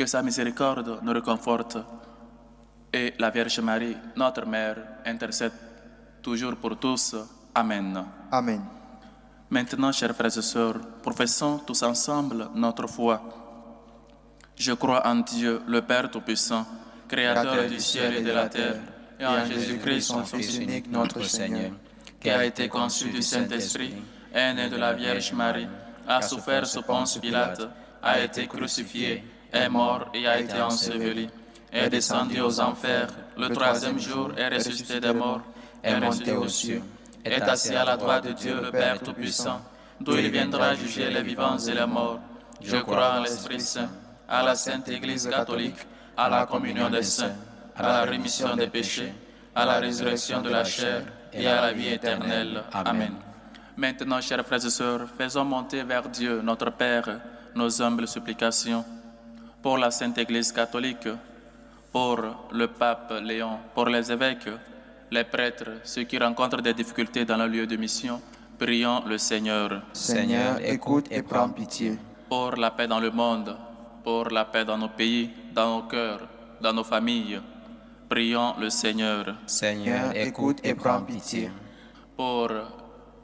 que sa miséricorde nous réconforte. Et la Vierge Marie, notre Mère, intercède toujours pour tous. Amen. Amen. Maintenant, chers frères et sœurs, professons tous ensemble notre foi. Je crois en Dieu, le Père Tout-Puissant, Créateur du ciel et de la terre, et en Jésus-Christ, son Fils unique, notre Seigneur, qui a été conçu du Saint-Esprit, est né de la Vierge Marie, a souffert sous Ponce Pilate, a été crucifié, est mort et a été enseveli, est descendu aux enfers, le troisième jour est ressuscité des morts, est monté aux cieux, est assis à la droite de Dieu le Père Tout-Puissant, d'où il viendra juger les vivants et les morts. Je crois en l'Esprit Saint, à la Sainte Église catholique, à la communion des saints, à la rémission des péchés, à la résurrection de la chair et à la vie éternelle. Amen. Maintenant, chers frères et sœurs, faisons monter vers Dieu, notre Père, nos humbles supplications pour la Sainte Église catholique, pour le pape Léon, pour les évêques, les prêtres, ceux qui rencontrent des difficultés dans leur lieu de mission. Prions le Seigneur. Seigneur, écoute et prends pitié. Pour la paix dans le monde, pour la paix dans nos pays, dans nos cœurs, dans nos familles. Prions le Seigneur. Seigneur, écoute et prends pitié. Pour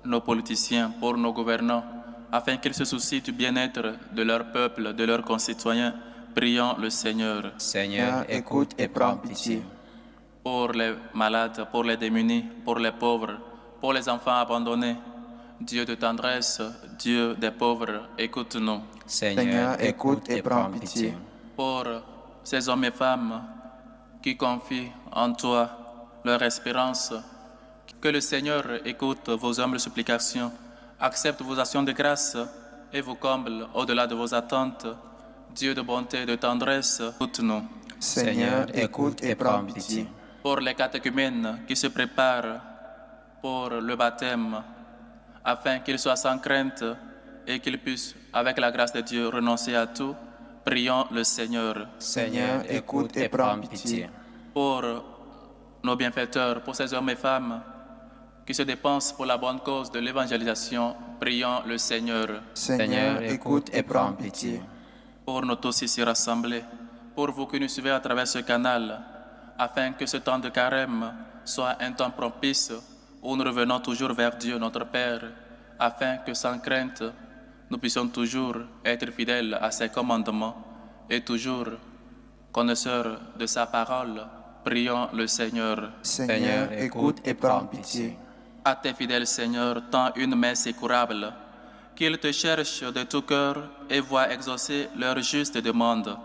nos politiciens, pour nos gouvernants, afin qu'ils se soucient du bien-être de leur peuple, de leurs concitoyens. Prions le Seigneur. Seigneur, écoute et prends pitié. Pour les malades, pour les démunis, pour les pauvres, pour les enfants abandonnés. Dieu de tendresse, Dieu des pauvres, écoute-nous. Seigneur, écoute et prends pitié. Pour ces hommes et femmes qui confient en toi leur espérance, que le Seigneur écoute vos humbles supplications, accepte vos actions de grâce et vous comble au-delà de vos attentes. Dieu de bonté et de tendresse, écoute-nous. Seigneur, écoute et prends pitié. Pour les catéchumènes qui se préparent pour le baptême, afin qu'ils soient sans crainte et qu'ils puissent, avec la grâce de Dieu, renoncer à tout, prions le Seigneur. Seigneur, écoute et prends pitié. Pour nos bienfaiteurs, pour ces hommes et femmes qui se dépensent pour la bonne cause de l'évangélisation, prions le Seigneur. Seigneur, écoute et prends pitié. Pour nous tous ici rassemblés, pour vous qui nous suivez à travers ce canal, afin que ce temps de carême soit un temps propice où nous revenons toujours vers Dieu, notre Père, afin que sans crainte, nous puissions toujours être fidèles à ses commandements et toujours connaisseurs de sa parole. Prions le Seigneur. Seigneur, écoute et prends pitié. À tes fidèles, Seigneur, tends une main secourable, qu'ils te cherchent de tout cœur et voient exaucer leurs justes demandes.